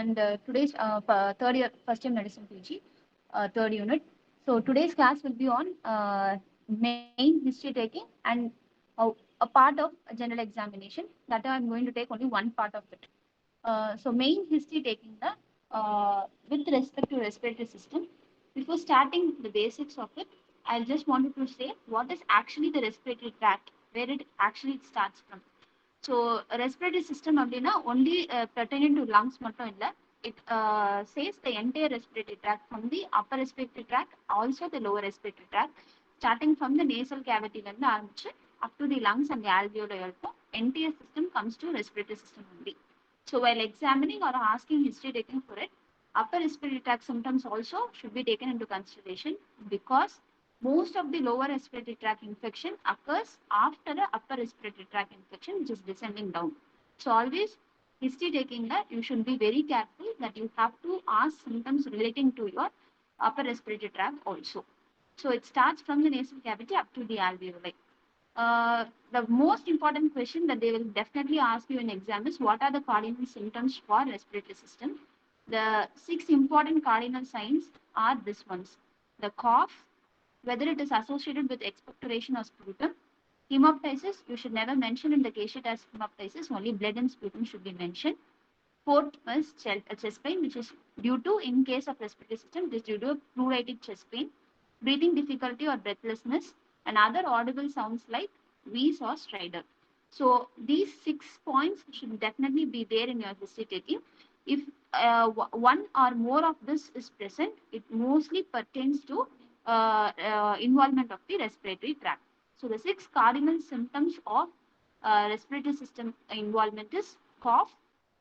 and today's third year, first year medicine PG, third unit. So today's class will be on main history taking and a part of a general examination. That I'm going to take only one part of it. So main history taking with respect to respiratory system. Before starting the basics of it, I just wanted to say what is actually the respiratory tract, where it actually starts from. So respiratory system அப்படின்னா only pertaining to lungs மட்டும் இல்ல. It says the entire respiratory tract from the upper respiratory tract, also the lower respiratory tract, starting from the nasal cavity ல இருந்து ஆரம்பிச்சு up to the lungs and the alveoli வரைக்கும் entire system comes to respiratory system only. So while examining or asking history taking for it, upper respiratory tract symptoms also should be taken into consideration because most of the lower respiratory tract infection occurs after the upper respiratory tract infection, which is descending down. So always history taking that you should be very careful that you have to ask symptoms relating to your upper respiratory tract also. So it starts from the nasal cavity up to the alveoli. The most important question that they will definitely ask you in exam is what are the cardinal symptoms for respiratory system. The 6 important cardinal signs are this ones: the cough, whether it is associated with expectoration or sputum. Hemoptysis, you should never mention in the case sheet as hemoptysis, only blood and sputum should be mentioned. Fourth is chest pain, which is due to, in case of respiratory system, it is due to pleuritic chest pain, breathing difficulty or breathlessness, and other audible sounds like wheeze or stridor. So these 6 points should definitely be there in your history taking. If one or more of this is present, it mostly pertains to involvement of the respiratory tract. So the 6 cardinal symptoms of respiratory system involvement is cough,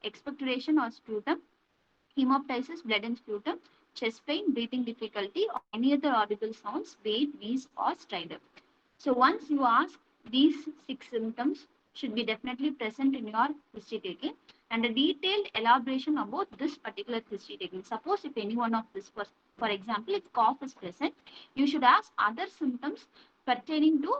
expectoration or sputum, hemoptysis, blood and sputum, chest pain, breathing difficulty, or any other audible sounds, wheeze or stridor. So once you ask, these 6 symptoms should be definitely present in your history taking, and a detailed elaboration about this particular history taking. Suppose if any one of this was, for example, if cough is present, you should ask other symptoms pertaining to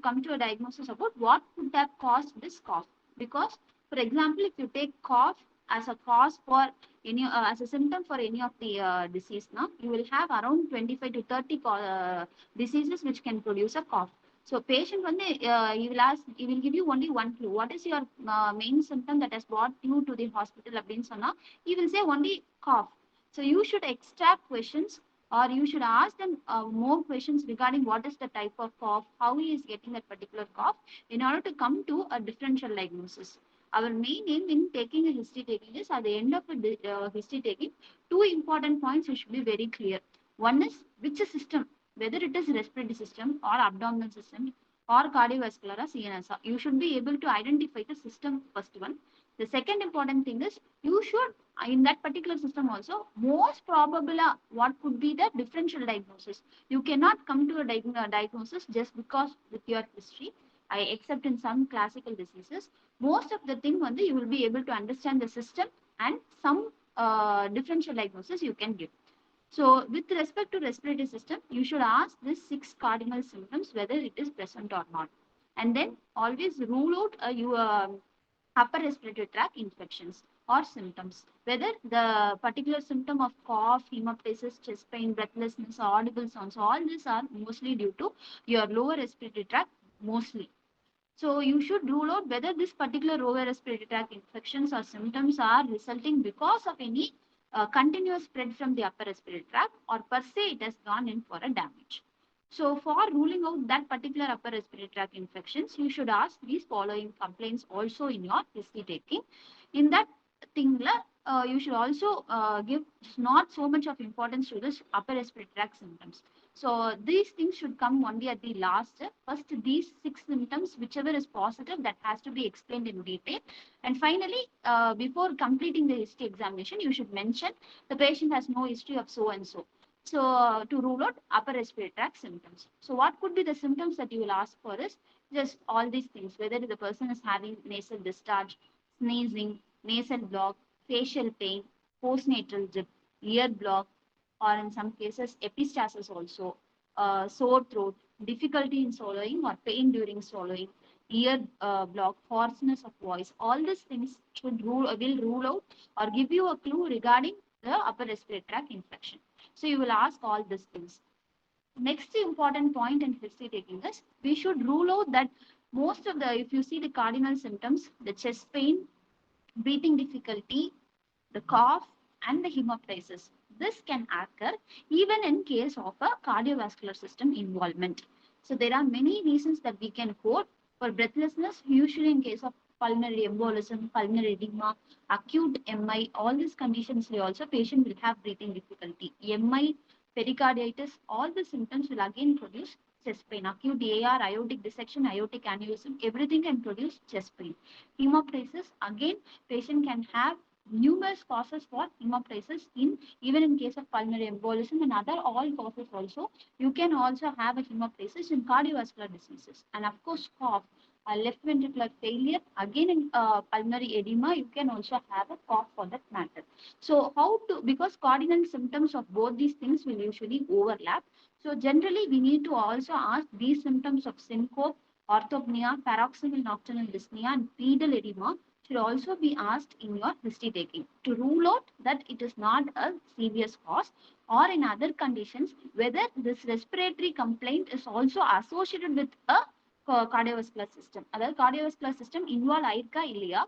come to a diagnosis about what could have caused this cough. Because, for example, if you take cough as a cause for any as a symptom for any of the disease, now you will have around 25 to 30 diseases which can produce a cough. So patient he will give you only one clue. What is your main symptom that has brought you to the hospital? He will say only cough. So you should extract questions, or you should ask them more questions regarding what is the type of cough, how he is getting that particular cough, in order to come to a differential diagnosis. Our main aim in taking a history taking is, at the end of a history taking, 2 important points you should be very clear. One is which system, whether it is respiratory system or abdominal system or cardiovascular or CNS. You should be able to identify the system, first one. The second important thing is you should, in that particular system also, most probable what could be the differential diagnosis. You cannot come to a diagnosis just because with your history. Except in some classical diseases, most of the thing you will be able to understand the system and some differential diagnosis you can give. So with respect to respiratory system, you should ask these 6 cardinal symptoms whether it is present or not, and then always rule out your upper respiratory tract infections or symptoms, whether the particular symptom of cough, hemoptysis, chest pain, breathlessness, audible sounds, all these are mostly due to your lower respiratory tract mostly. So you should rule out whether this particular lower respiratory tract infections or symptoms are resulting because of any continuous spread from the upper respiratory tract, or per se it has gone in for a damage. So for ruling out that particular upper respiratory tract infections, you should ask these following complaints also in your history taking. In that thing, you should also give not so much of importance to this upper respiratory tract symptoms. So these things should come only at the last. First, these 6 symptoms, whichever is positive, that has to be explained in detail. And finally, before completing the history examination, you should mention the patient has no history of so and so. So to rule out upper respiratory tract symptoms. So what could be the symptoms that you will ask for is just all these things, whether the person is having nasal discharge, sneezing, nasal block, facial pain, postnasal drip, ear block, or in some cases epistaxis also, sore throat, difficulty in swallowing or pain during swallowing, ear block, hoarseness of voice. All these things will rule out or give you a clue regarding the upper respiratory tract infection. So you will ask all these things. Next important point in history taking is we should rule out that most of the, if you see the cardinal symptoms, the chest pain, breathing difficulty, the cough, and the hemoptysis. This can occur even in case of a cardiovascular system involvement. So there are many reasons that we can quote for breathlessness, usually in case of pulmonary embolism, pulmonary edema, acute MI, all these conditions will also patient will have breathing difficulty. MI, pericarditis, all the symptoms will again produce chest pain. Acute AR, aortic dissection, aortic aneurysm, everything can produce chest pain. Hemoptysis, again, patient can have numerous causes for hemoptysis in even in case of pulmonary embolism and other all causes also. You can also have a hemoptysis in cardiovascular diseases. And of course, cough, left ventricular failure, again in pulmonary edema, you can also have a cough for that matter. So how to, because cardinal symptoms of both these things will usually overlap. So generally, we need to also ask these symptoms of syncope, orthopnea, paroxysmal nocturnal dyspnea, and pedal edema should also be asked in your history taking to rule out that it is not a serious cause, or in other conditions whether this respiratory complaint is also associated with a cardiovascular system. That cardiovascular system involved ஆயிருக்கா இல்லையா,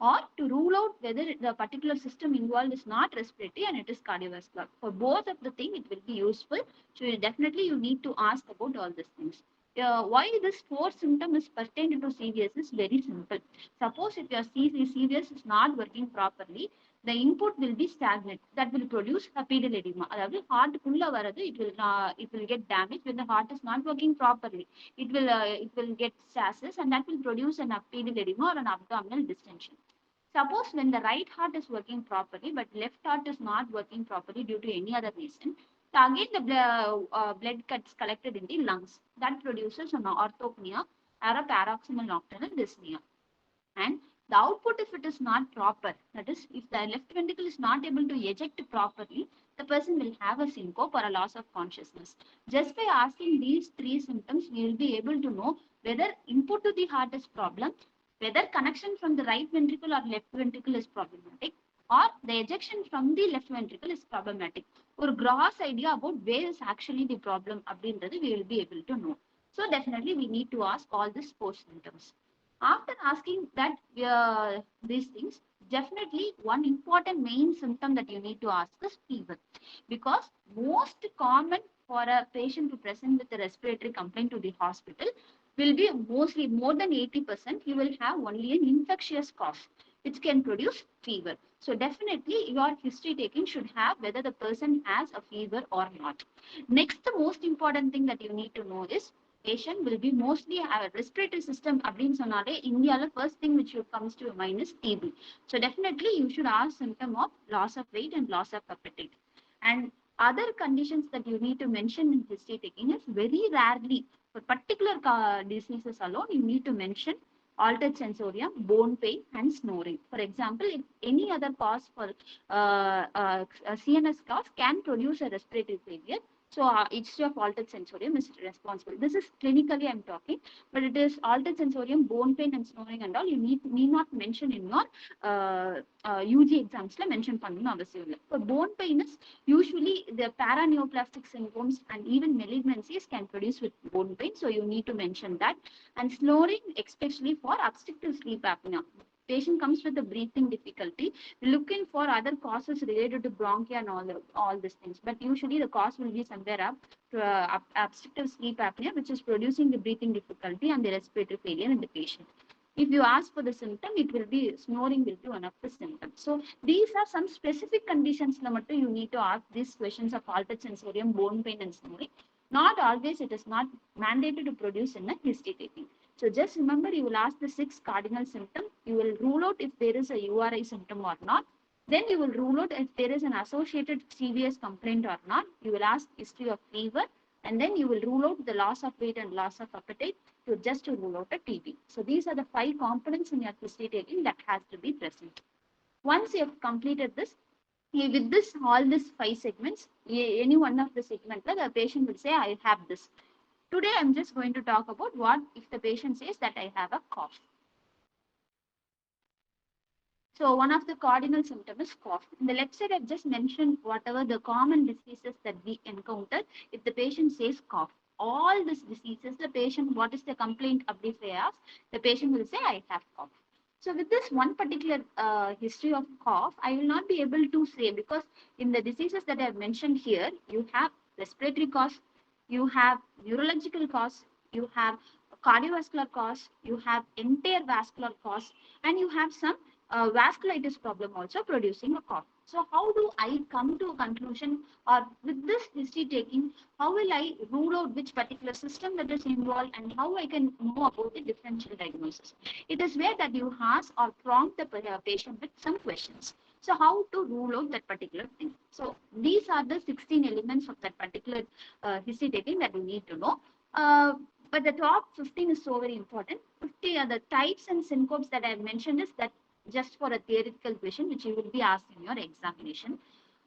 or to rule out whether the particular system involved is not respiratory and it is cardiovascular. For both of the thing, it will be useful. So definitely you need to ask about all these things. Why this fourth symptom is pertained to CVS is very simple. Suppose if your CVS is not working properly, the input will be stagnant. That will produce a pedal edema. அதாவது heart குள்ள வரது, it will get damaged when the heart is not working properly. It will get stasis and that will produce an pedal edema or an abdominal distension. Suppose when the right heart is working properly, but left heart is not working properly due to any other reason, again the blood gets collected in the lungs. That produces an orthopnea or a paroxysmal nocturnal dyspnea. And the output, if it is not proper, that is, if the left ventricle is not able to eject properly, the person will have a syncope or a loss of consciousness. Just by asking these three symptoms, we will be able to know whether input to the heart is problem, whether connection from the right ventricle or left ventricle is problematic, or the ejection from the left ventricle is problematic. Or gross idea about where is actually the problem அப்படின்றது we will be able to know. So definitely we need to ask all these four symptoms. After asking that these things, definitely one important main symptom that you need to ask is fever, because most common for a patient to present with a respiratory complaint to the hospital will be mostly more than 80%. You will have only an infectious cough, which can produce fever. So definitely your history taking should have whether the person has a fever or not. Next, the most important thing that you need to know is patient will be mostly a respiratory system அப்படின்னு சொன்னாலே இந்தியால first thing which comes to your mind is TB. So definitely you should ask symptom of loss of weight and loss of appetite. And other conditions that you need to mention in history taking is very rarely for particular diseases alone you need to mention altered sensorium, bone pain, and snoring. For example, if any other cause for CNS cause can produce a respiratory failure, so history of altered sensorium is responsible. This is clinically I'm talking, but it is altered sensorium, bone pain, and snoring and all. You need not mention in your UG exams. Mention பண்ணனும் அவசியம் இல்லை. For bone pain is usually the paraneoplastic syndromes and even malignancies can produce with bone pain, so you need to mention that. And snoring, especially for obstructive sleep apnea. Patient comes with a breathing difficulty, looking for other causes related to bronchia and all these things. But usually the cause will be somewhere up to obstructive sleep apnea, which is producing the breathing difficulty and the respiratory failure in the patient. If you ask for the symptom, it will be snoring will be one of the symptoms. So these are some specific conditions you need to ask these questions of altered sensorium, bone pain, and snoring. Not always it is not mandated to produce in a history taking. So just remember, you will ask the 6 cardinal symptoms. You will rule out if there is a URI symptom or not. Then you will rule out if there is an associated CVS complaint or not. You will ask history of fever, and then you will rule out the loss of weight and loss of appetite to rule out a TB. So these are the 5 components in your history taking that has to be present. Once you have completed this, with all these 5 segments, any one of the segments, the patient will say, I have this. Today, I'm just going to talk about what if the patient says that I have a cough. So one of the cardinal symptoms is cough. In the left side, I've just mentioned whatever the common diseases that we encounter. If the patient says cough, all these diseases, the patient, what is the complaint of the ask? The patient will say, I have cough. So with this one particular history of cough, I will not be able to say, because in the diseases that I have mentioned here, you have respiratory cause, you have neurological cause, you have cardiovascular cause, you have entire vascular cause, and you have some vasculitis problem also producing a cough. So how do I come to a conclusion, or with this history taking, how will I rule out which particular system that is involved and how I can know about the differential diagnosis? It is where that you ask or prompt the patient with some questions. So how to rule out that particular thing? So these are the 16 elements of that particular history taking that you need to know. But the top 15 is so very important. 50 are the types and syncopes that I have mentioned is that just for a theoretical question which you will be asked in your examination.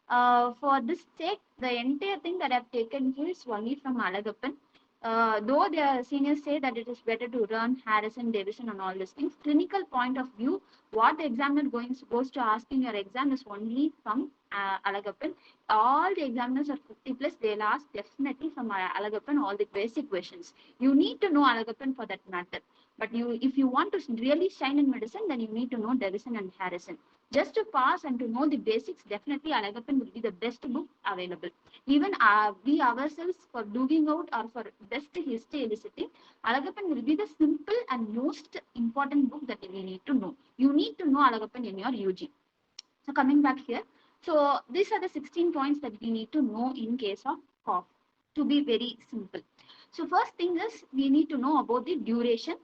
For this take, the entire thing that I've taken here is only from Alagappan. Though the seniors say that it is better to run Harrison, Davison, and all these things, clinical point of view, what the examiner goes to ask in your exam is only from Alagappan. All the examiners are 50 plus, they'll ask definitely from Alagappan all the basic questions. You need to know Alagappan for that matter. But if you want to really shine in medicine, then you need to know Davison and Harrison. Just to pass and to know the basics, definitely Alagappan will be the best book available. Even we ourselves, for doing out or for best history eliciting, Alagappan will be the simple and most important book that we need to know. You need to know Alagappan in your UG. So coming back here, so these are the 16 points that we need to know in case of cough, to be very simple. So first thing is we need to know about the duration,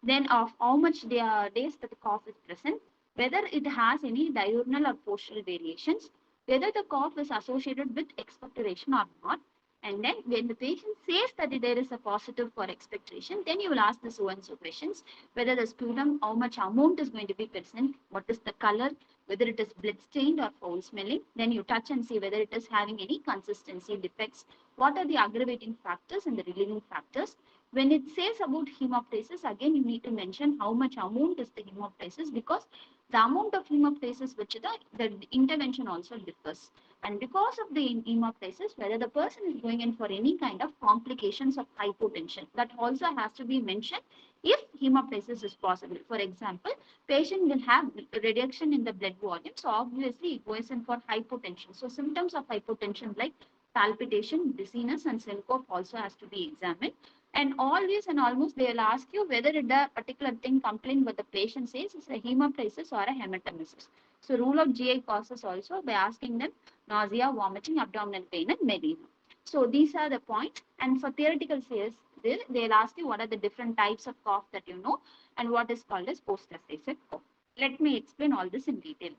then of how much days that the cough is present, whether it has any diurnal or postural variations, whether the cough is associated with expectoration or not. And then when the patient says that there is a positive for expectoration, then you will ask the so and so questions, whether the sputum, how much amount is going to be present, what is the color, whether it is blood stained or foul smelling. Then you touch and see whether it is having any consistency defects, what are the aggravating factors and the relieving factors. When it says about hemoptysis, again you need to mention how much amount is the hemoptysis, because the amount of hemoptysis which the intervention also differs. And because of the hemoptysis, whether the person is going in for any kind of complications of hypotension, that also has to be mentioned if hemoptysis is possible. For example, patient will have reduction in the blood volume, so obviously it goes in for hypotension. So symptoms of hypotension like palpitation, dizziness, and syncope also has to be examined. And always and almost they will ask you whether the particular thing complaint what the patient says is a hemoptysis or a hematemesis. So rule out GI causes also by asking them nausea, vomiting, abdominal pain, and melena. So these are the points. And for theoretical sales, they'll ask you what are the different types of cough that you know and what is called as post-asthmatic cough. Let me explain all this in detail.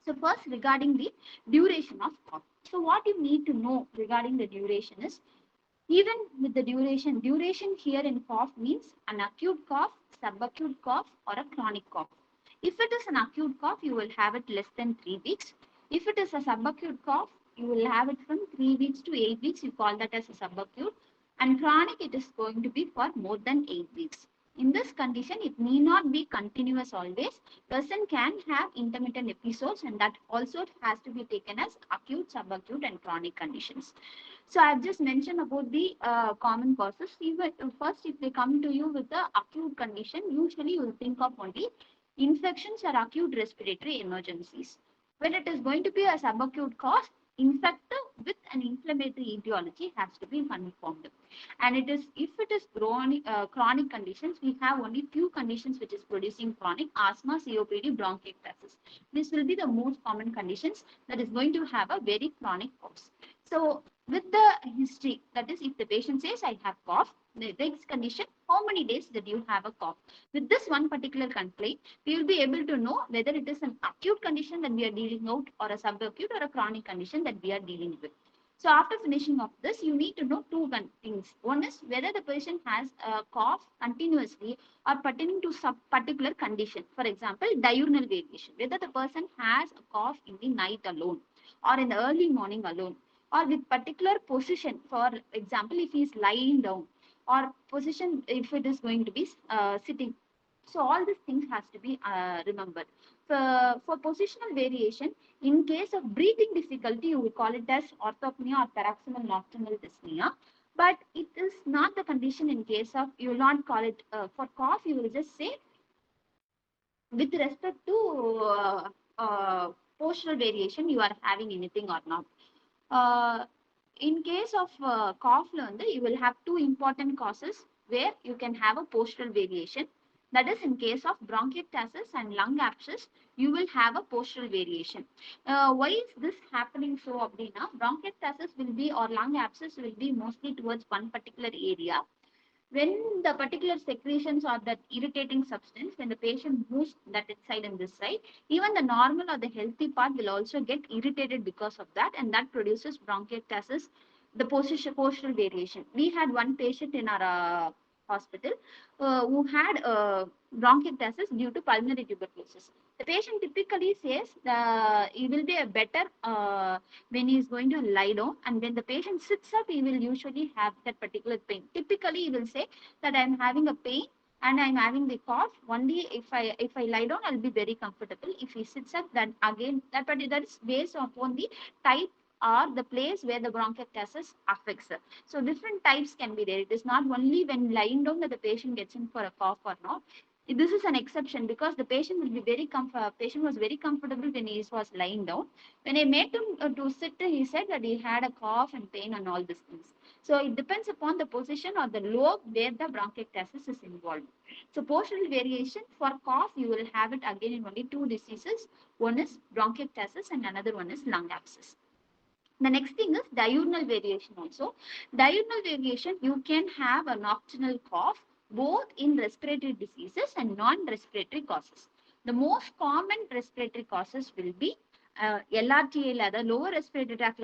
So first, regarding the duration of cough. So what you need to know regarding the duration is, even with the duration here in cough means an acute cough, subacute cough, or a chronic cough. If it is an acute cough, you will have it less than 3 weeks. If it is a subacute cough, you will have it from 3 weeks to 8 weeks. You call that as a subacute. And chronic, it is going to be for more than 8 weeks. In this condition, it need not be continuous always. Person can have intermittent episodes, and that also has to be taken as acute, subacute, and chronic conditions. So I've just mentioned about the common causes. Even first, if they come to you with the acute condition, usually you will think of only infections or acute respiratory emergencies. When it is going to be a subacute cause, infective with an inflammatory etiology has to be confirmed. And it is, if it is chronic conditions, we have only few conditions which is producing chronic: asthma, COPD, bronchiectasis. This will be the most common conditions that is going to have a very chronic cause. So with the history, that is, if the patient says I have cough, the next condition, how many days that you have a cough. With this one particular complaint, we will be able to know whether it is an acute condition that we are dealing out, or a subacute or a chronic condition that we are dealing with. So after finishing of this, you need to know two things. One is whether the patient has a cough continuously or pertaining to some particular condition. For example, diurnal variation, whether the person has a cough in the night alone or in the early morning alone. or with particular position. For example, if he is lying down, or position if it is going to be sitting. So all these things has to be remembered. For positional variation, in case of breathing difficulty, you will call it as orthopnea or paroxysmal nocturnal dyspnea. But it is not the condition in case of, you will not call it, for cough, you will just say with respect to postural variation, you are having anything or not. In case of cough, you will have two important causes where you can have a postural variation. That is, in case of bronchiectasis and lung abscess, you will have a postural variation. Why is this happening so, Abdina? Bronchiectasis will be, or lung abscess will be mostly towards one particular area. When the particular secretions or that irritating substance, when the patient moves that side and this side, even the normal or the healthy part will also get irritated because of that, and that produces bronchiectasis, the postural variation. We had one patient in our hospital who had bronchiectasis due to pulmonary tuberculosis. The patient typically says it will be a better when he is going to lie down, and when the patient sits up, he will usually have that particular pain. Typically, he will say that I am having a pain and I'm having the cough. Only if I lie down, I'll be very comfortable. If he sits up, then again that is based upon the type or the place where the bronchiectasis affects. So different types can be there. It is not only when lying down that the patient gets in for a cough or not. This is an exception because the patient will be patient was very comfortable when he was lying down. When I made him to sit, he said that he had a cough and pain and all these things. So it depends upon the position or the lobe where the bronchiectasis is involved. So postural variation for cough, you will have it again in only two diseases. One is bronchiectasis and another one is lung abscess. The next thing is diurnal variation also. Diurnal variation, you can have a nocturnal cough both in respiratory diseases and non-respiratory causes. The most common respiratory causes will be LRTA, the lower respiratory tract,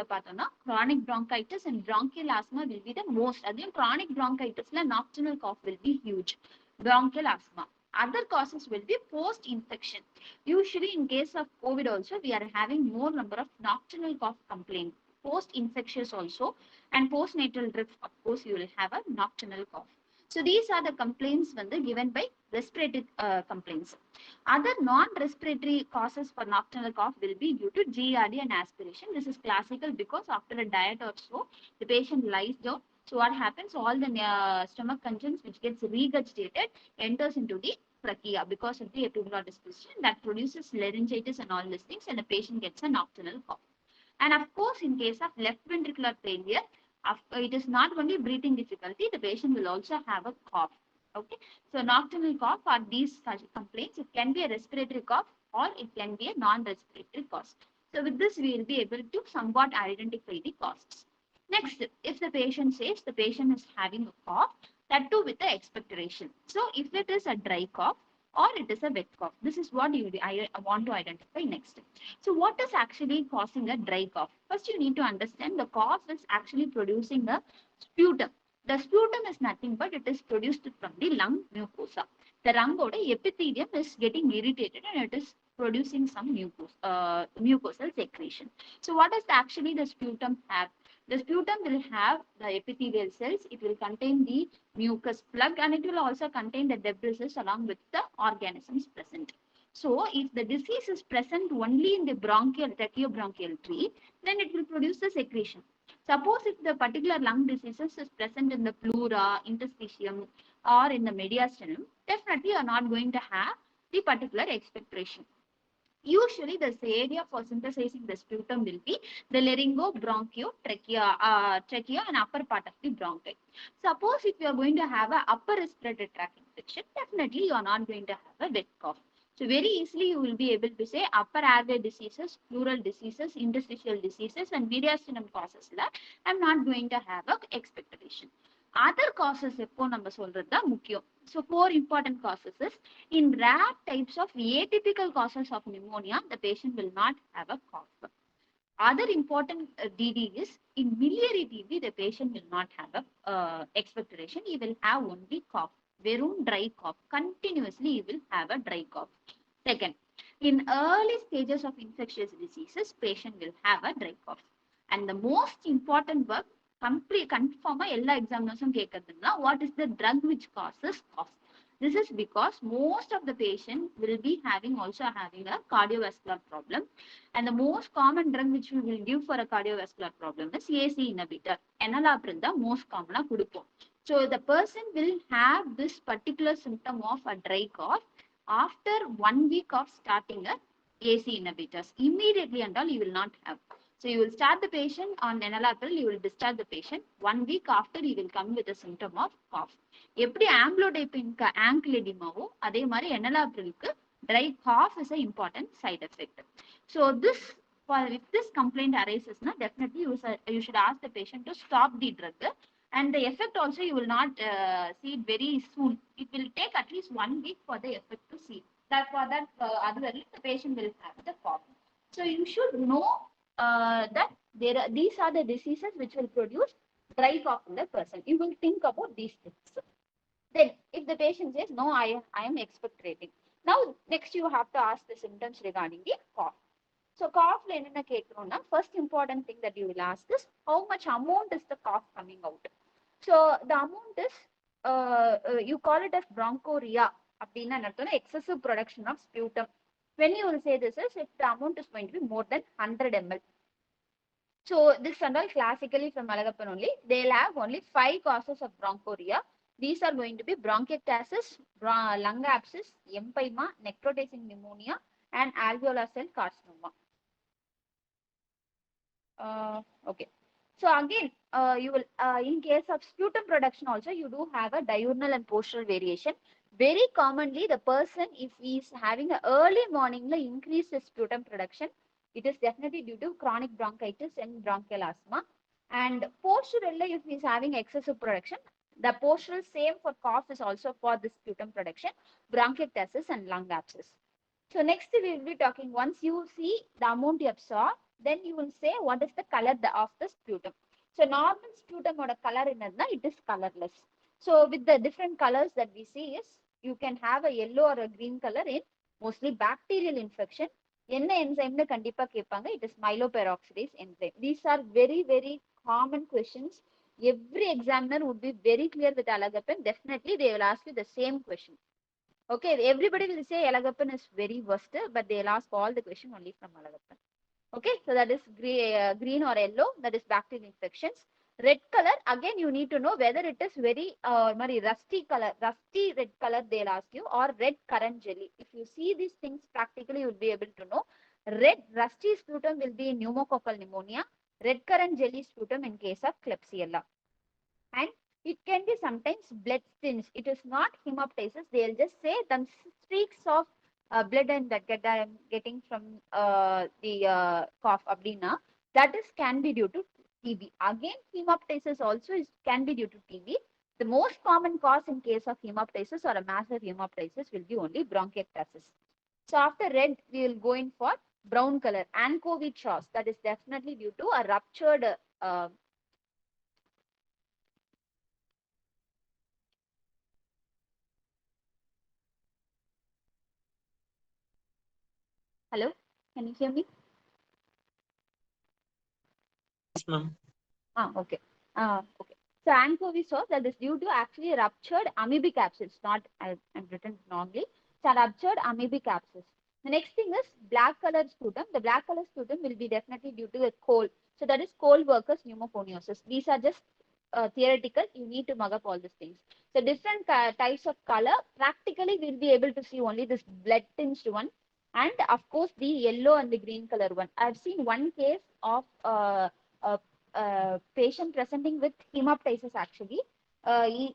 chronic bronchitis and bronchial asthma will be the most. Again, chronic bronchitis, nocturnal cough will be huge. Bronchial asthma. Other causes will be post-infection. Usually, in case of COVID also, we are having more number of nocturnal cough complaints. Post-infectious also, and postnatal drip, of course, you will have a nocturnal cough. So these are the complaints given by respiratory complaints. Other non-respiratory causes for nocturnal cough will be due to GERD and aspiration. This is classical because after a diet or so, the patient lies down. So what happens? All the stomach contents which gets regurgitated enters into the trachea because of the epiglottis position that produces laryngitis and all these things, and the patient gets a nocturnal cough. And of course, in case of left ventricular failure, it is not only breathing difficulty, the patient will also have a cough. Okay, so nocturnal cough are these such complaints. It can be a respiratory cough or it can be a non-respiratory cause. So with this, we will be able to somewhat identify the causes. Next, if the patient says the patient is having a cough, that too with the expectoration. So if it is a dry cough or it is a wet cough, this is what I want to identify next. So what is actually causing a dry cough? First, you need to understand the cough is actually producing a sputum. The sputum is nothing but it is produced from the lung mucosa. The lung epithelium is getting irritated and it is producing some mucosal secretion. So what does actually the sputum have? The sputum will have the epithelial cells. It will contain the mucus plug and it will also contain the debris along with the organisms present. So if the disease is present only in the tracheobronchial tree, then it will produce the secretion. Suppose if the particular lung diseases is present in the pleura, interstitium, or in the mediastinum, definitely you are not going to have the particular expectoration. Usually, the area for synthesizing the sputum will be the laryngobronchiotrachea, trachea and upper part of the bronchi. Suppose if you are going to have an upper respiratory tract infection, definitely you are not going to have a wet cough. So very easily you will be able to say upper airway diseases, pleural diseases, interstitial diseases and mediastinum causes. I'm not going to have a expectoration. Other causes எப்போ நம்ம சொல்றது தான் முக்கியம். So 4 important causes is in rare types of atypical causes of pneumonia, the patient will not have a cough. Other important DD is in biliary TB, the patient will not have a expectoration. He will have only cough, verum dry cough. Continuously, he will have a dry cough. Second, in early stages of infectious diseases, patient will have a dry cough. And the most important work, confirm எல்லா எக்ஸாமினர்ஸும் கேட்கறதுன்னா, what is the drug which causes cough? This is because most of the patient will be also having a cardiovascular problem, and the most common drug which we will give for a cardiovascular problem is AC inhibitor. Enalapril the most common கொடுப்போம். So the person will have this particular symptom of a dry cough after 1 week of starting a AC inhibitors. Immediately and all you will not have. So you will start the patient on enalapril, you will discharge the patient. 1 week after you will come with a symptom of cough. எப்படி ஆம்பிளோடைப்பின்க்கு ankle edema-வோ அதே மாதிரி enalapril-க்கு dry cough is an important side effect. So if this complaint arises, definitely you should ask the patient to stop the drug, and the effect also you will not see it very soon. It will take at least 1 week for the effect to see. That for that otherwise the patient will have the cough. So you should know that these are the diseases which will produce dry cough in the person. You will think about these things. Then if the patient says no, I am expectorating, now next you have to ask the symptoms regarding the cough. So cough la enna kekrona, first important thing that you will ask is how much amount is the cough coming out. So the amount is you call it as bronchoria அப்படின்னா என்ன, excessive production of sputum. When you will say this is if the amount is going to be more than 100 ml. So this and all classically from Alagappan only, they'll have only 5 causes of bronchoria. These are going to be bronchiectasis, lung abscess, empyema, necrotizing pneumonia, and alveolar cell carcinoma. Okay. So again, you will in case of sputum production also, you do have a diurnal and postural variation. Very commonly, the person, if he is having an early morning increased sputum production, it is definitely due to chronic bronchitis and bronchial asthma. And postural, if he is having excessive production, the postural same for cough is also for the sputum production, bronchiectasis and lung abscess. So next we will be talking, once you see the amount you absorb, then you will say what is the color of the sputum. So normal sputum oda color enna, it is colorless. So with the different colors that we see is, you can have a yellow or a green color in mostly bacterial infection. என்ன enzyme கண்டிப்பா கேட்பாங்க, it is myeloperoxidase enzyme. These are very very common questions. Every examiner would be very clear with Alagappan. Definitely they will ask you the same question. Okay, everybody will say Alagappan is very worst, but they'll ask all the question only from Alagappan. Okay, so that is green or yellow, that is bacterial infections. Red color, again you need to know whether it is very rusty color, rusty red color they'll ask you, or red currant jelly. If you see these things practically, you will be able to know. Red rusty sputum will be pneumococcal pneumonia, red currant jelly sputum in case of Klebsiella. And it can be sometimes blood stains. It is not hemoptysis. They'll just say some streaks of blood and that I am getting from the cough abdina. That is can be due to TB. Again, hemoptysis also can be due to TB. The most common cause in case of hemoptysis or a massive hemoptysis will be only bronchiectasis. So after red, we will go in for brown color, anchovy chaos. That is definitely due to a ruptured hello, can you hear me? Yes, ma'am. Okay. Okay. So anchovy sauce, that is due to actually ruptured amoebic abscess, not I've written wrongly. So ruptured amoebic abscess. The next thing is black color sputum. The black color sputum will be definitely due to a cold. So that is cold workers pneumoconiosis. These are just theoretical. You need to mug up all these things. So different types of color. Practically, we'll be able to see only this blood tinged one, and of course the yellow and the green color one. I've seen one case of patient presenting with hemoptysis actually.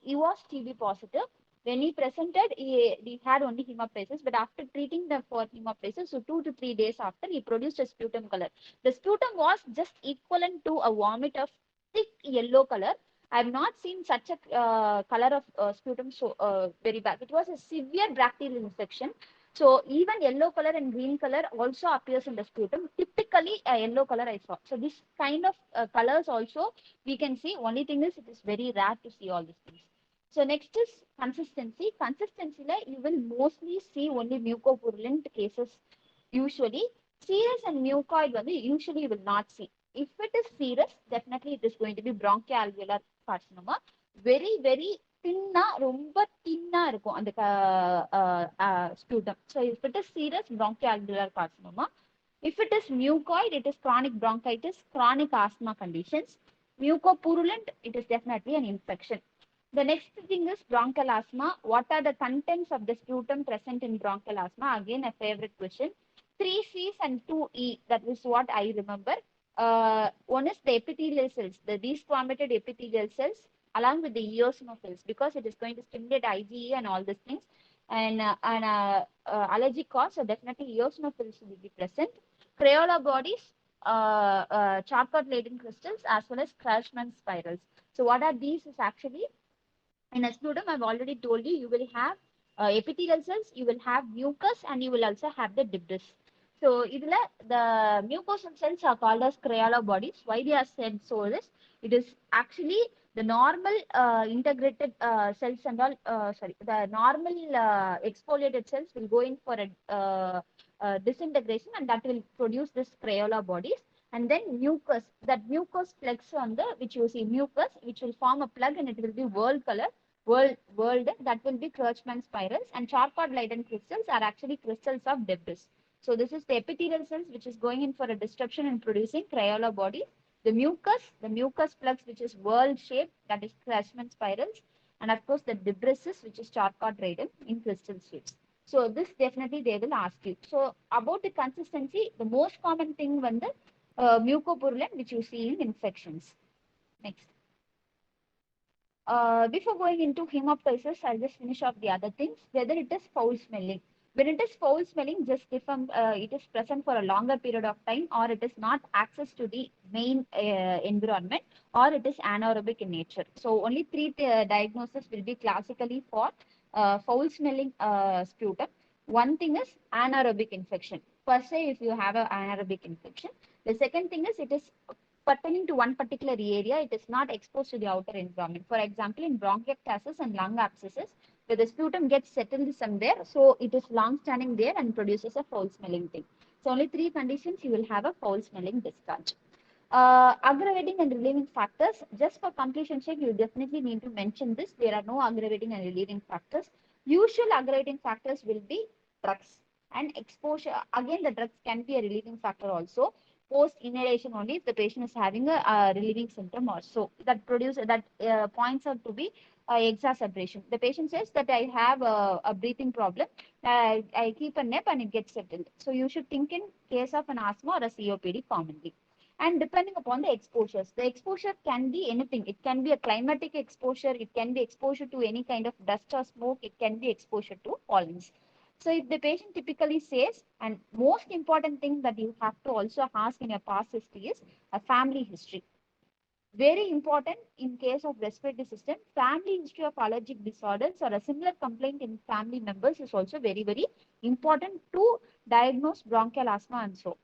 He was TB positive. When he presented, he had only hemoptysis, but after treating them for hemoptysis, so 2 to 3 days after, he produced a sputum color. The sputum was just equivalent to a vomit of thick yellow color. I have not seen such a color of sputum so very bad. It was a severe bacterial infection. So even yellow color and green color also appears in the sputum. Typically a yellow color I saw. So this kind of colors also we can see. Only thing is it is very rare to see all these things. So next is consistency. Consistency la you will mostly see only mucopurulent cases usually. Serous and mucoid one usually you will not see. If it is serous, definitely it is going to be bronchoalveolar carcinoma. Very, very thinna, ரொம்ப thinna இருக்கும் அந்த sputum. So if it is serious, bronchoalveolar carcinoma. If it is mucoid, it is chronic bronchitis, chronic asthma conditions. Mucopurulent, it is definitely an infection. The next thing is bronchial asthma. What are the contents of the sputum present in bronchial asthma? Again, a favorite question. Three C's and two E. That is what I remember. One is the epithelial cells, the desquamated epithelial cells, along with the eosinophils, because it is going to stimulate IgE and all these things. And allergic cause, so definitely eosinophils will be present. Crayola bodies, Charcot-Leyden crystals, as well as Krashman spirals. So what are these is actually in a sputum, I've already told you, you will have epithelial cells, you will have mucus, and you will also have the debris. So, the mucosal cells are called as Crayola bodies. Why they are said so is, it is actually the normal integrated cells and all, the normal exfoliated cells will go in for a disintegration, and that will produce this Crayola bodies. And then mucus, that mucus plugs on the, which you see mucus, which will form a plug and it will be world color, world, that will be Kreutzmann spirals, and Charcot-Leyden crystals are actually crystals of debris. So this is the epithelial cells which is going in for a disruption and producing Crayola bodies. The mucus plugs which is world shape, that is Kreutzmann spirals, and of course the debris which is Charcot-Leyden in crystal shapes. So this definitely they will ask you. So about the consistency, the most common thing when the mucopurulent which you see in infections. Next. Before going into hemoptysis, I'll just finish off the other things. Whether it is foul smelling. When it is foul smelling, just if it is present for a longer period of time, or it is not access to the main environment, or it is anaerobic in nature. So only three diagnoses will be classically for foul smelling sputum. One thing is anaerobic infection. Per se, if you have an anaerobic infection. The second thing is it is pertaining to one particular area, it is not exposed to the outer environment. For example, in bronchiectasis and lung abscesses, where the sputum gets settled somewhere, so it is long standing there and produces a foul smelling thing. So only three conditions you will have a foul smelling discharge. Aggravating and relieving factors, just for completion check, you definitely need to mention this. There are no aggravating and relieving factors. Usual aggravating factors will be drugs and exposure. Again, the drugs can be a relieving factor also. Post inhalation only if the patient is having a relieving symptom also, that points out to be exacerbation. The patient says that I have a breathing problem. I keep a nap and it gets settled. So you should think in case of an asthma or a COPD commonly. And depending upon the exposures, the exposure can be anything. It can be a climatic exposure, it can be exposure to any kind of dust or smoke, it can be exposure to pollens. So if the patient typically says, and most important thing that you have to also ask in your past history is a family history. Very important in case of respiratory system, family history of allergic disorders or a similar complaint in family members is also very, very important to diagnose bronchial asthma and so.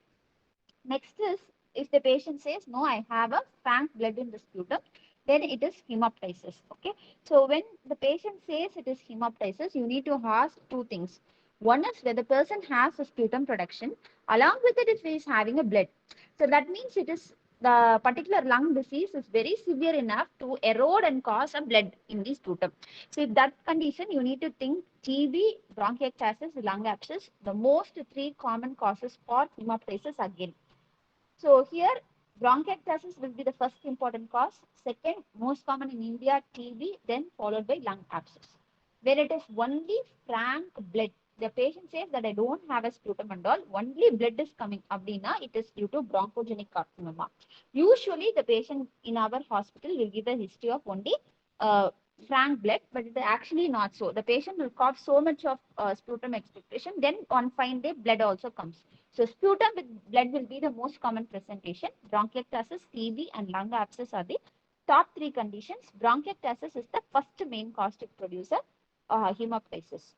Next is, if the patient says, no, I have a frank blood in the sputum, then it is hemoptysis. Okay. So when the patient says it is hemoptysis, you need to ask two things. One is whether the person has a sputum production, along with it if he is having a blood. So that means it is the particular lung disease is very severe enough to erode and cause a blood in the sputum. So if that condition, you need to think TB, bronchiectasis, lung abscess, the most three common causes for hemoptysis again. So here, bronchiectasis will be the first important cause. Second, most common in India, TB, then followed by lung abscess. Where it is only frank blood. The patient says that I don't have a sputum and all, only blood is coming. Abdina, it is due to bronchogenic carcinoma. Usually, the patient in our hospital will give a history of only frank blood, but it is actually not so. The patient will cough so much of sputum expectoration, then on fine day, blood also comes. So sputum with blood will be the most common presentation. Bronchiectasis, TB, and lung abscess are the top three conditions. Bronchiectasis is the first main cause to produce a hemoptysis.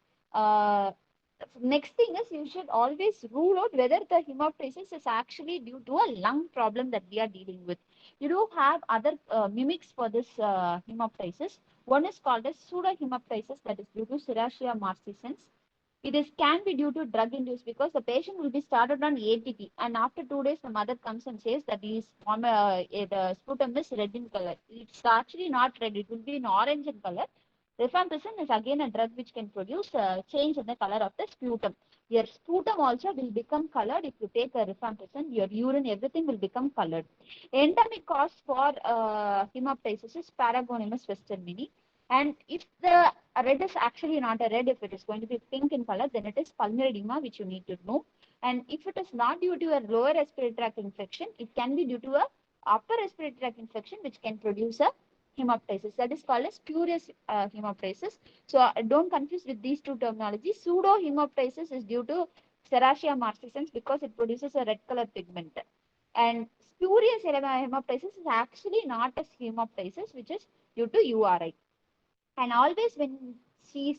Next thing is you should always rule out whether the hemoptysis is actually due to a lung problem that we are dealing with. You do have other mimics for this hemoptysis. One is called as pseudohemoptysis, that is due to Serratia marcescens. It is can be due to drug induced because the patient will be started on ATT and after 2 days the mother comes and says that the sputum is red in color. It's actually not red, it will be in orange in color. Rifampicin is again a drug which can produce change in the color of the sputum. Your sputum also will become colored if you take a rifampicin. Your urine, everything will become colored. Endemic cause for hemoptysis is Paragonymous westermini. And if the red is actually not a red, if it is going to be pink in color, then it is pulmonary edema, which you need to know. And if it is not due to a lower respiratory tract infection, it can be due to a upper respiratory tract infection, which can produce a hemoptysis. That is called as spurious hemoptysis. So don't confuse with these two terminologies. Pseudo hemoptysis is due to Serratia marcescens because it produces a red color pigment. And spurious hemoptysis is actually not a hemoptysis, which is due to URI. And always when he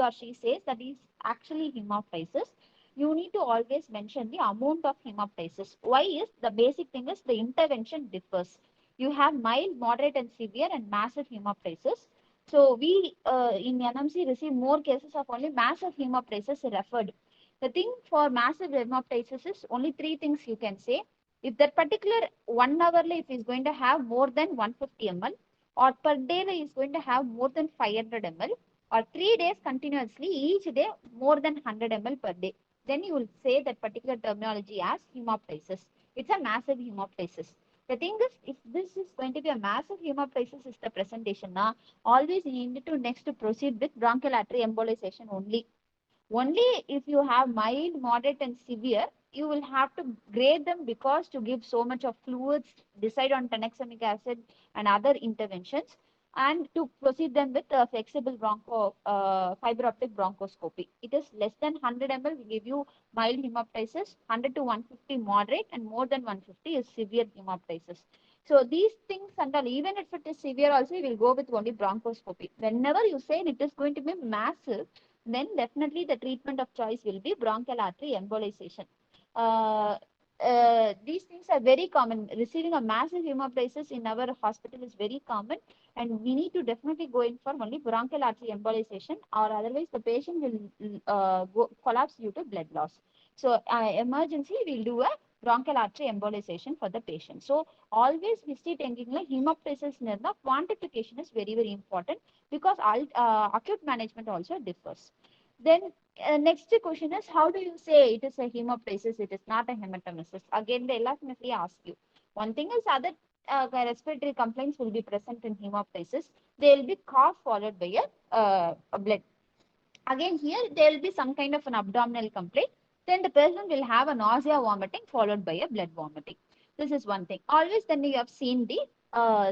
or she says that is actually hemoptysis, you need to always mention the amount of hemoptysis. Why is the basic thing is the intervention differs. You have mild, moderate, and severe and massive hemoptysis. So we in NMC receive more cases of only massive hemoptysis referred. The thing for massive hemoptysis is only three things you can say. If that particular 1 hour if is going to have more than 150 ml, or per day is going to have more than 500 ml, or 3 days continuously, each day more than 100 ml per day, then you will say that particular terminology as hemoptysis. It's a massive hemoptysis. The thing is, if this is going to be a massive hemoptysis is the presentation, now always you need to next to proceed with bronchial artery embolization only. Only if you have mild, moderate, and severe, you will have to grade them because to give so much of fluids, decide on tranexamic acid and other interventions, and to proceed them with flexible fiber optic bronchoscopy. It is less than 100 ml, we give you mild hemoptysis, 100 to 150 moderate, and more than 150 is severe hemoptysis. So these things and all, even if it is severe also, you will go with only bronchoscopy. Whenever you say it is going to be massive, then definitely the treatment of choice will be bronchial artery embolization. Uh, these things are very common. Receiving a massive hemoptysis in our hospital is very common, and we need to definitely go in for only bronchial artery embolization, or otherwise the patient will collapse due to blood loss. So, emergency, we'll do a bronchial artery embolization for the patient. So, always history taking like hemoptysis, the quantification is very, very important because acute management also differs. Then next question is, how do you say it is a hemoptysis, it is not a hematemesis? Again, they definitely ask you. One thing is other respiratory complaints will be present in hemoptysis. There will be cough followed by a blood. Again, here there will be some kind of an abdominal complaint. Then the person will have a nausea, vomiting followed by a blood vomiting. This is one thing. Always then you have seen the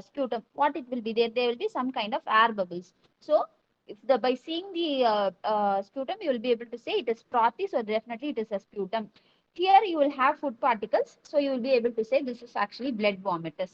sputum. What it will be there? There will be some kind of air bubbles. So if the by seeing the sputum, you will be able to say it is frothy. So definitely it is a sputum. Here you will have food particles. So you will be able to say this is actually blood vomitus.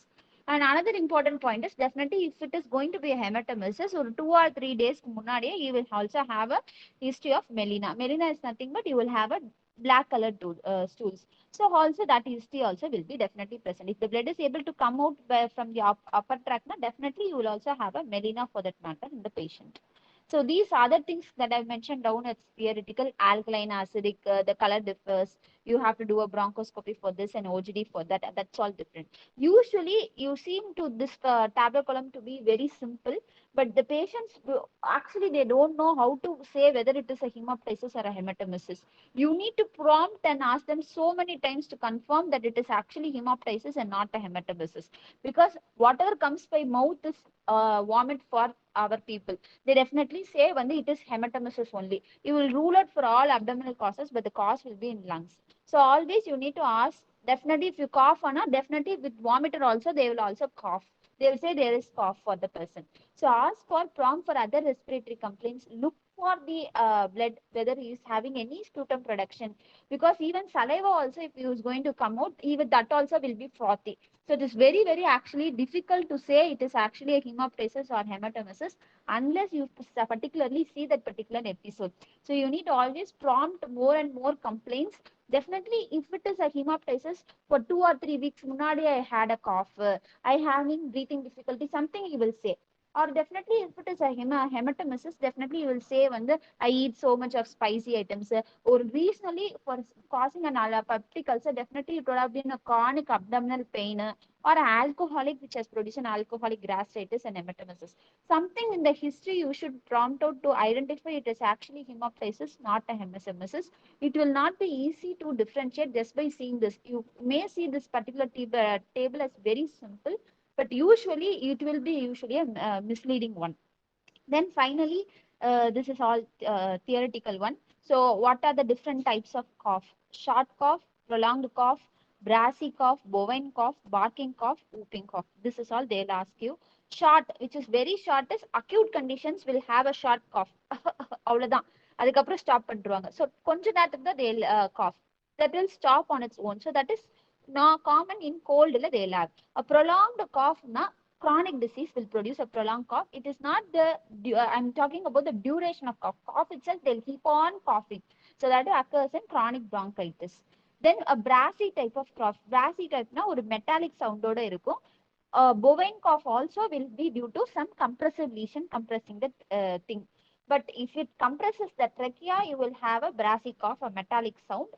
And another important point is definitely if it is going to be a hematemesis or 2 or 3 days munadiye, you will also have a history of melena. Melena is nothing but you will have a black colored stools. So also that history also will be definitely present. If the blood is able to come out from the upper tract, definitely you will also have a melena for that matter in the patient. So these other things that I mentioned down as theoretical, alkaline, acidic, the color differs. You have to do a bronchoscopy for this and OGD for that, and that's all different. Usually, you seem to this tableau column to be very simple, but the patients actually they don't know how to say whether it is a hemoptysis or a hematemesis. You need to prompt and ask them so many times to confirm that it is actually hemoptysis and not a hematemesis, because whatever comes by mouth is vomit for our people. They definitely say when it is hematemesis only. You will rule out for all abdominal causes, but the cause will be in lungs. So always you need to ask. Definitely, if you cough or not, definitely with vomiter also they will also cough. They will say there is cough for the person. So ask for prompt for other respiratory complaints. Look for the blood whether he is having any sputum production, because even saliva also if he is going to come out, even that also will be frothy. So it is very, very actually difficult to say it is actually a hemoptysis or hematemesis unless you particularly see that particular episode. So you need to always prompt more and more complaints. Definitely, if it is a hemoptysis, for 2 or 3 weeks, munadi I had a cough, I having breathing difficulty, something you will say. Or definitely if it is a hematemesis, definitely you will say when I eat so much of spicy items, or regionally for causing an peptic ulcer, definitely it would have been a chronic abdominal pain, or alcoholic which has produced an alcoholic gastritis and hematemesis. Something in the history you should prompt out to identify it is actually hemoptysis, not a hematemesis. It will not be easy to differentiate just by seeing this. You may see this particular table as very simple, but usually it will be usually a misleading one. Then finally, this is all theoretical one. So what are the different types of cough? Short cough, prolonged cough, brassy cough, bovine cough, barking cough, whooping cough. This is all they'll ask you. Short, which is very short, is acute conditions will have a short cough. அவ்வளவுதான். அதுக்கப்புறம் stop பண்ணிடுவாங்க. So கொஞ்ச நேரத்துக்கு தான் they'll cough. That will stop on its own. So that is not common in cold. They'll have a prolonged cough. Chronic disease will produce a prolonged cough. It is not I'm talking about the duration of cough. Cough itself, they'll keep on coughing. So that occurs in chronic bronchitis. Then a brassy type of cough. Brassy type na or metallic sound oda irukum. Bovine cough also will be due to some compressive lesion compressing the thing. But if it compresses the trachea, you will have a brassy cough, a metallic sound.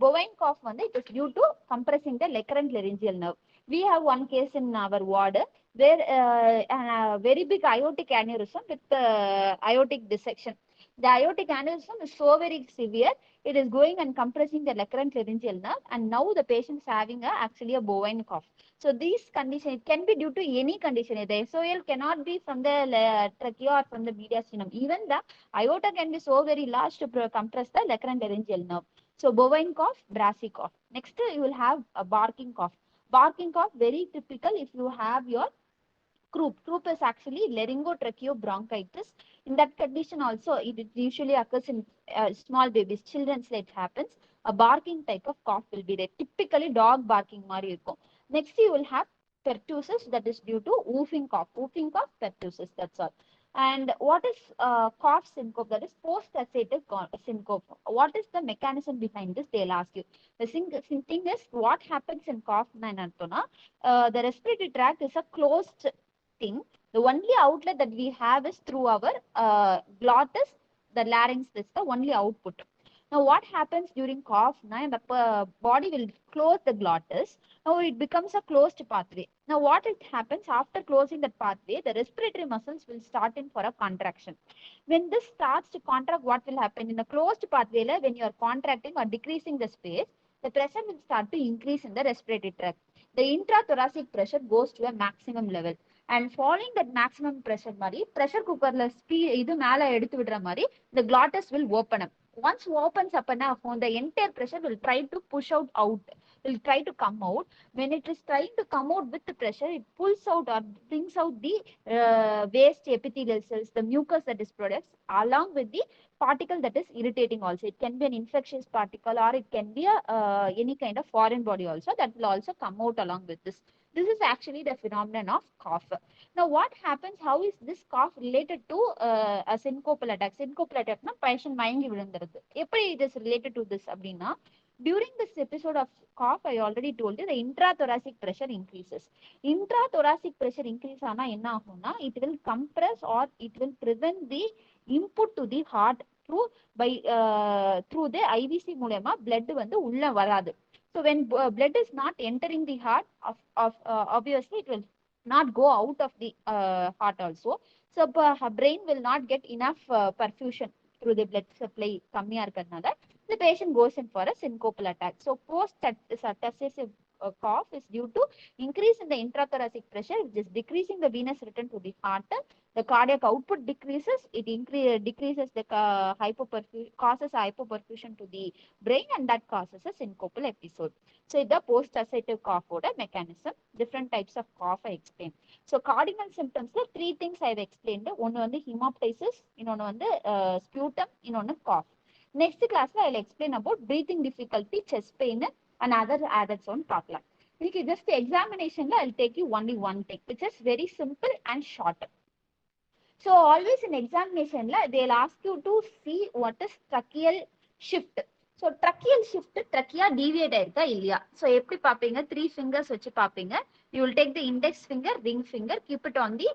Bovine cough, it is due to compressing the recurrent laryngeal nerve. We have one case in our ward where a very big aortic aneurysm with aortic dissection. The aortic aneurysm is so very severe, it is going and compressing the recurrent laryngeal nerve, and now the patient is having actually a bovine cough. So these conditions, it can be due to any condition. The SOL cannot be from the trachea or from the mediastinum. Even the aorta can be so very large to compress the recurrent laryngeal nerve. So bovine cough, brassy cough. Next, you will have a barking cough. Barking cough, very typical if you have your croup. Croup is actually laryngotracheobronchitis. In that condition also, it usually occurs in small babies, children's it happens. A barking type of cough will be there. Typically dog barking mari irukum. Next, you will have pertussis, that is due to whooping cough. Whooping cough, pertussis, that's all. And what is cough syncope? That is post-assative syncope. What is the mechanism behind this? They'll ask you. The thing is, what happens in cough? The respiratory tract is a closed thing. The only outlet that we have is through our glottis, the larynx. That's the only output. Now, what happens during cough? Now, the body will close the glottis. Now, it becomes a closed pathway. Now, what it happens after closing that pathway, the respiratory muscles will start in for a contraction. When this starts to contract, what will happen? In the closed pathway, when you are contracting or decreasing the space, the pressure will start to increase in the respiratory tract. The intrathoracic pressure goes to a maximum level. And following that maximum pressure, pressure cooker speed, the glottis will open up. Once opens up, the entire pressure will try to push out, will try to come out. When it is trying to come out with the pressure, it pulls out or brings out the waste epithelial cells, the mucus that is produced, along with the particle that is irritating also. It can be an infectious particle, or it can be any kind of foreign body also that will also come out along with this. This is actually the phenomenon of cough. Now, what happens? How is this cough related to a syncopal attack? Syncopal attack, patient மயங்கி விழுந்துருது. எப்படி it is related to this அப்படின்னா, during this episode of cough, I already told you the intrathoracic pressure increases. Intrathoracic pressure increase ஆனா என்ன ஆகும்னா, it will compress or it will prevent the input to the heart through the IVC மூலமா blood உள்ள வராது. So when blood is not entering the heart, obviously it will not go out of the heart also. So brain will not get enough perfusion through the blood supply. The patient goes in for a syncopal attack. So post-tussive cough is due to increase in the intrathoracic pressure, which is decreasing the venous return to the heart. The cardiac output decreases. It decreases the causes hypoperfusion to the brain, and that causes a syncopal episode. So the post-assative cough mechanism, different types of cough I explained. So cardinal symptoms, three things I have explained. One hemoptysis, sputum, cough. Next class I will explain about breathing difficulty, chest pain, and other added on பார்க்கலாம். Okay, just the examination I will take you only one thing, which is very simple and short. So always in examination they'll ask you to see what is tracheal shift. So tracheal shift trachea deviate ஆயிருக்கா இல்லையா? So எப்படி பார்ப்பீங்க? 3 fingers வச்சு பார்ப்பீங்க. You will take the index finger, ring finger, keep it on the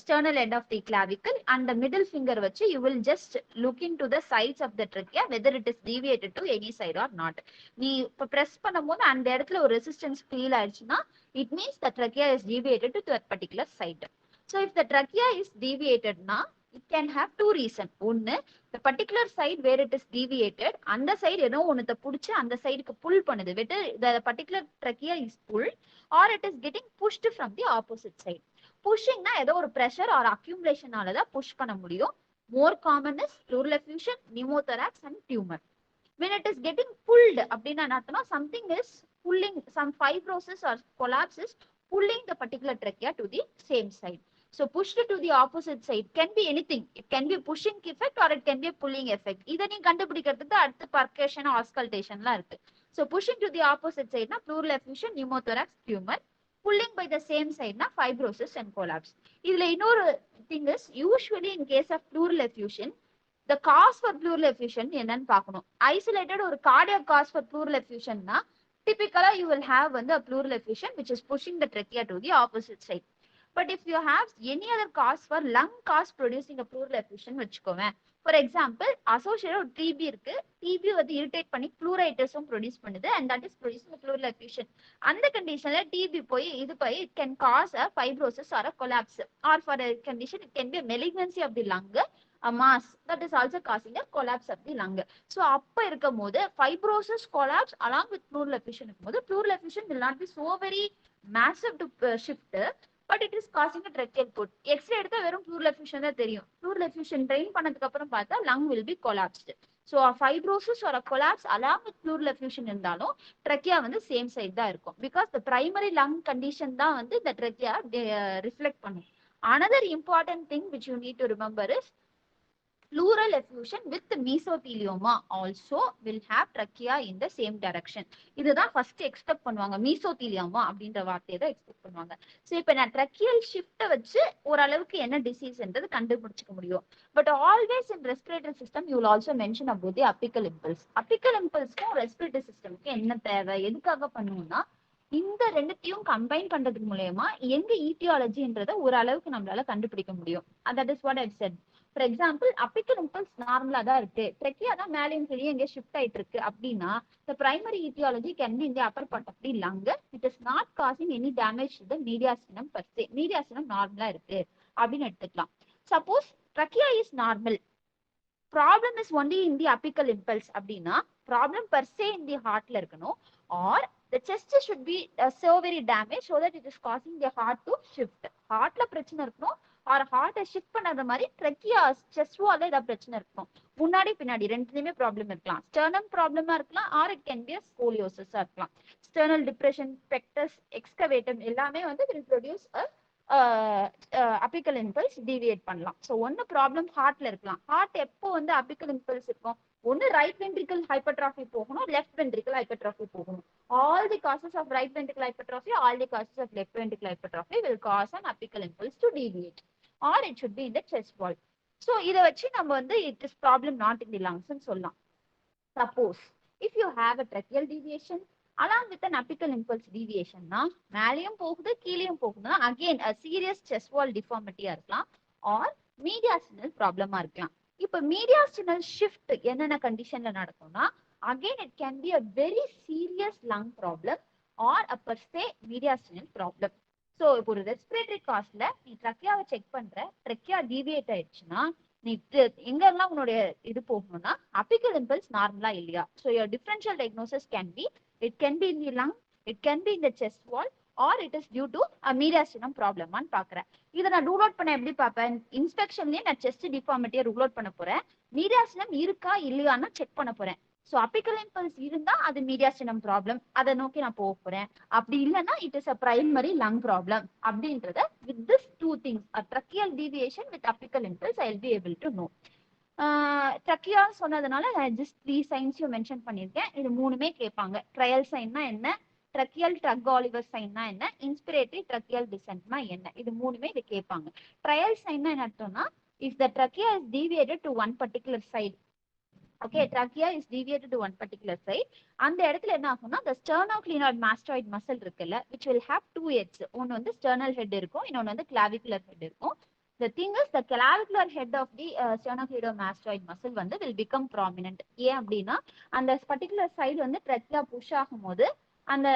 sternal end of the clavicle, and the middle finger வச்சு you will just look into the sides of the trachea whether it is deviated to any side or not. நீ இப்போ press பண்ணும்போது அந்த இடத்துல ஒரு resistance feel ஆயிடுச்சுன்னா it means the trachea is deviated to that particular side. So if the trachea is deviated na, it can have two reasons. One, the particular side where it is deviated, அந்த side ஏதோ ஒன்னத்தை புடிச்சு அந்த சைடுக்கு புல் பண்ணுது, whether the particular trachea is pulled or it is getting pushed from the opposite side. Pushing na ஏதோ ஒரு pressure or accumulation நால தான் push பண்ண முடியும். More common is pleural effusion, pneumothorax and tumor. When it is getting pulled அப்படின்னா என்ன, something is pulling, some fibrosis or collapse is pulling the particular trachea to the same side. So pushed to the opposite side can be anything. It can be pushing effect or it can be a pulling effect. இதை நீ கண்டுபிடிக்கிறதுக்கு அடுத்து percussion auscultationலாம் இருக்கு. So pushing to the opposite side na pleural effusion, pneumothorax, tumor. Pulling by the same side na fibrosis and collapse. இதுல இன்னொரு thing is, usually in case of pleural effusion, the cause for pleural effusion என்னன்னு பார்க்கணும். Isolated ஒரு cardiac cause for pleural effusion na typically you will have a pleural effusion which is pushing the trachea to the opposite side. But if you have any other cause for lung cause producing a pleural effusion வச்சுக்கோவேன். For example, associated TB இருக்கு. TB irritate பண்ணி pleuritism produce பண்ணுது, and that is producing a pleural effusion. அந்த கண்டிஷன்ல TB போய் it can cause a fibrosis or a collapse, or for a condition it can be a malignancy of the lung, a mass that is also causing a collapse of the lung. So அப்ப இருக்கும் போது fibrosis, collapse along with pleural effusion இருக்கும்போது pleural effusion will not be so very massive to shift, but it is causing a tracheal put. X-ray எடுத்தா வெறும் pleural effusion தான் தெரியும். Pleural effusion drain பண்ணதுக்கு அப்புறம் பார்த்தா lung will be collapsed. So a fibrosis or a collapse along with pleural effusion இருந்தாலும் trachea same side தான் இருக்கும், because the primary lung condition தான் the trachea reflect பண்ணும். Another important thing which you need to remember is pleural effusion with mesothelioma also will have trachea in the same direction. இதுதான் first expect பண்ணுவாங்க, mesothelioma அப்படின்ற வார்த்தையை தான் expect பண்ணுவாங்க. So இப்போ நான் tracheal shift வச்சு ஓரளவுக்கு என்ன disease என்றது கண்டுபிடிச்சிக்க முடியும். But always in respiratory system you will also mention about the apical impulse. Apical impulseக்கும் respiratory systemக்கு என்ன தேவை, எதுக்காக பண்ணுவோம்னா இந்த ரெண்டுத்தையும் கம்பைன் பண்றதுக்கு மூலமா எங்க ஈட்டியாலஜின்றத ஓரளவுக்கு நம்மளால கண்டுபிடிக்க முடியும். That is what I've said. For example, apical impulse நார்மலா தான் இருக்கு, trachea தான் மேலேயும் கீழே எங்க ஷிஃப்ட் ஆயிட்டு இருக்கு அப்படின்னா the primary etiology can be in the upper part of the lung. It is not causing any damage to the mediastinum per se. mediastinum நார்மலா இருக்கு அப்படின்னு எடுத்துக்கலாம். Suppose trachea is normal, problem is only in the apical impulse அப்படின்னா problem per se in the heartல இருக்கணும், or the chest should be so very damaged so that it is causing the heart to shift. heartல பிரச்சனை இருக்கணும் or heart shift பண்ணாத மாதிரி trachea chest wall ஏதாவது பிரச்சனை இருக்கும், முன்னாடி பின்னாடி ரெண்டுலயுமே ப்ராப்ளம் இருக்கலாம். sternum ப்ராப்ளமா இருக்கலாம், or it can be a scoliosis இருக்கலாம். sternal depression, pectus excavatum எல்லாமே will produce a apical impulse deviate பண்ணலாம். So ஒன்னு ப்ராப்ளம் ஹார்ட்ல இருக்கலாம். ஹார்ட் எப்போ apical impulse இருக்கும், ஒன்னு ரைட் வென்ட்ரிக்கல் ஹைப்பர்ட்ராஃபி போகணும், லெஃப்ட் வென்ட்ரிக்கல் ஹைப்பர்ட்ராஃபி போகணும். all the causes of right ventricular hypertrophy, all the causes of left ventricular hypertrophy will cause an apical impulse to deviate, or it should be in the chest wall. So இத வச்சு நம்ம it is problem not in the lungs ன்னு சொல்லலாம். Suppose if you have a tracheal deviation along with an apical impulse deviation na மேலேயும் போகுது கீழேயும் போகுதுன்னா again a serious chest wall deformity இருக்கலாம், or mediastinal problem இருக்கலாம். இப்ப mediastinal shift என்னென்ன கண்டிஷன்ல நடக்கும்னா again it can be a very serious lung problem or a per se mediastinal problem. So இப்போ ஒரு respiratory causeல நீ trachea செக் பண்ற, trachea deviate ஆயிடுச்சுன்னா நீ எங்கெல்லாம் உன்னுடைய இது போகணும்னா apical impulse நார்மலா இல்லையா. So your differential diagnosis can be, it can be in the lung, it can be in the chest wall, or it is due to a mediastinum problem ஆன்னு பாக்குறேன். இதை நான் ரூல் அவுட் பண்ண எப்படி பார்ப்பேன், இன்ஸ்பெக்ஷன்லயே நான் செஸ்ட் டிஃபார்மிட்டியை ரூல் அவுட் பண்ண போறேன், மீடியாஸ்டினம் இருக்கா இல்லையான்னு செக் பண்ண போறேன். சோ அபிக்கல் இம்பல்ஸ் இருந்தா அது மீடியாஸ்டினம் ப்ராப்ளம், அதை நோக்கி நான் போக போறேன். அப்படி இல்லைன்னா it is a primary lung problem அப்படின்றத with this two things, tracheal deviation with apical impulse, I will be able to know. trachea சொன்னதுனால ஜஸ்ட் 3 சைன்ஸையும் மென்ஷன் பண்ணியிருக்கேன். இது மூணுமே கேட்பாங்க. ட்ரையல் சைன்னா என்ன, tracheal drug Oliver சைன்னா என்ன, இன்ஸ்பிரேட்டரி tracheal descentனா என்ன, இது மூணுமே இது கேட்பாங்க. ட்ரையல் சைன்னா என்ன அர்த்தம்னா, if the trachea is deviated to one particular side, Okay, trachea is deviated to one particular side. அந்த இடத்துல என்ன ஆகும்னா the sternoclenoid mastoid muscle இருக்குல்ல, which will have two heads. ஒன்னு வந்து sternal head இருக்கும், இன்னொன்னு வந்து clavicular head இருக்கும். The thing is the clavicular head of the sternocleidomastoid muscle வந்து will become prominent. ஏன் அப்படின்னா அந்த particular side வந்து trachea push ஆகும்போது அந்த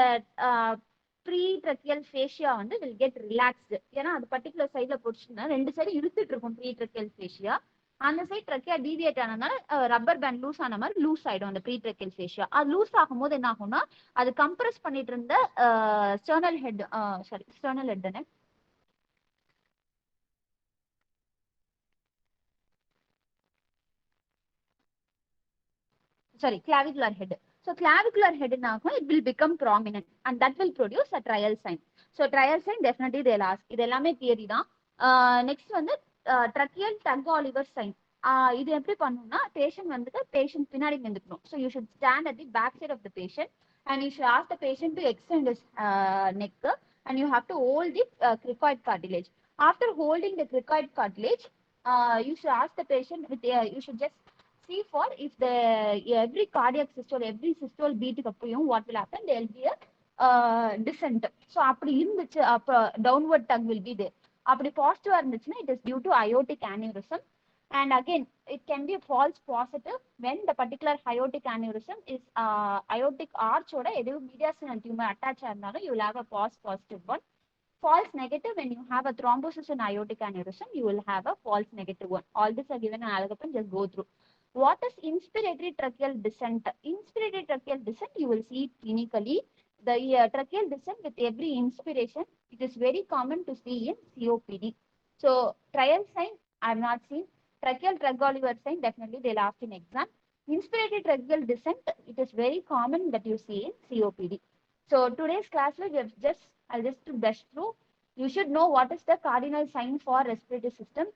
ப்ரீ ட்ரக்கியல் ஃபேஷியா வந்து will get relaxed. ஏன்னா அது பர்டிகுலர் சைட்ல பிடிச்சுன்னா ரெண்டு சைடு இழுத்துட்டு இருக்கும் ப்ரீ ட்ரக்கியல் ஃபேஷியா. அந்த சைட் ட்ரக்கியா டீவியேட் ஆனதுனால ரப்பர் பேண்ட் லூஸ் ஆன மாதிரி லூஸ் ஆயிடும் அந்த ப்ரீ ட்ரக்கியல் ஃபேஷியா. அது லூஸ் ஆகும்போது என்ன ஆகும்னா அது கம்ப்ரஸ் பண்ணிட்டு இருந்த ஸ்டர்னல் ஹெட் ஸ்டர்னல் ஹெட் தானே clavicular head. So clavicular head it will become prominent and that will produce a trial sign. So trial sign definitely they'll ask. இது எல்லாமே தியரி தான். நெக்ஸ்ட் வந்து tracheal tug Oliver sign. இது எப்படி பண்ணணும்னா patient வந்துட்டு patient பின்னாடி நின்றுக்கணும். So you should stand at the back side of the patient and you should ask the patient to extend his neck and you have to hold the cricoid cartilage. After holding the cricoid cartilage, you should ask the patient with you should just see for if the every cardiac systole, every systole beat what will happen, there will be a descent. So அப்படி இருந்துச்சு அப்ப downward tug will be there. அப்படி பாசிட்டிவா இருந்துச்சுன்னா it is due to aortic aneurysm. And again it can be false positive when the particular aortic aneurysm is aortic arch ஓட எதுவும் mediastinal tumor attach ஆயிருந்தாலும் you will have a false positive one. False negative when you have a thrombosis in aortic aneurysm, you will have a false negative one. All this are given in algorithm, just go through. What is inspiratory tracheal descent? Inspiratory tracheal descent, you will see clinically. The tracheal descent with every inspiration, it is very common to see in COPD. So, trial sign, I have not seen. Tracheal drug Oliver sign, definitely they'll ask in exam. Inspiratory tracheal descent, it is very common that you see in COPD. So, today's class, I'll just brush through. You should know what is the cardinal sign for respiratory system.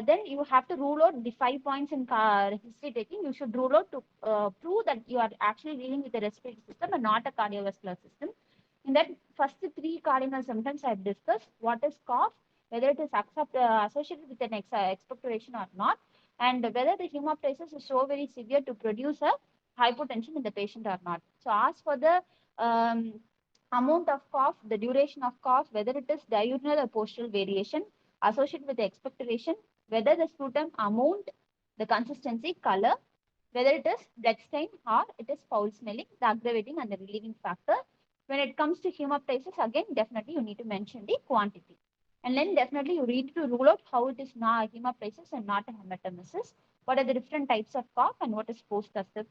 Then you have to rule out the 5 points in history taking. You should rule out to prove that you are actually dealing with a respiratory system and not a cardiovascular system. In that first three cardinal symptoms I have discussed, what is cough, whether it is associated with an expectoration or not, and whether the hemoptysis is so very severe to produce a hypotension in the patient or not. So ask for the amount of cough, the duration of cough, whether it is diurnal or postural variation, associated with the expectoration, whether the sputum amount, the consistency, color, whether it is blood stain or it is foul smelling, the aggravating and the relieving factor. When it comes to hemoptysis, again, definitely you need to mention the quantity. And then definitely you need to rule out how it is not hemoptysis and not a hematemesis. What are the different types of cough and what is post-tussive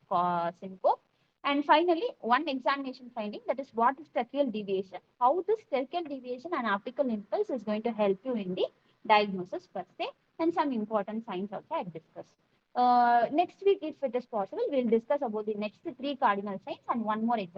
syncope. And finally, one examination finding, that is what is tracheal deviation. How this tracheal deviation and apical impulse is going to help you in the diagnosis per se, and some important signs also I have discussed. Next week, if it is possible, we'll discuss about the next three cardinal signs and one more example.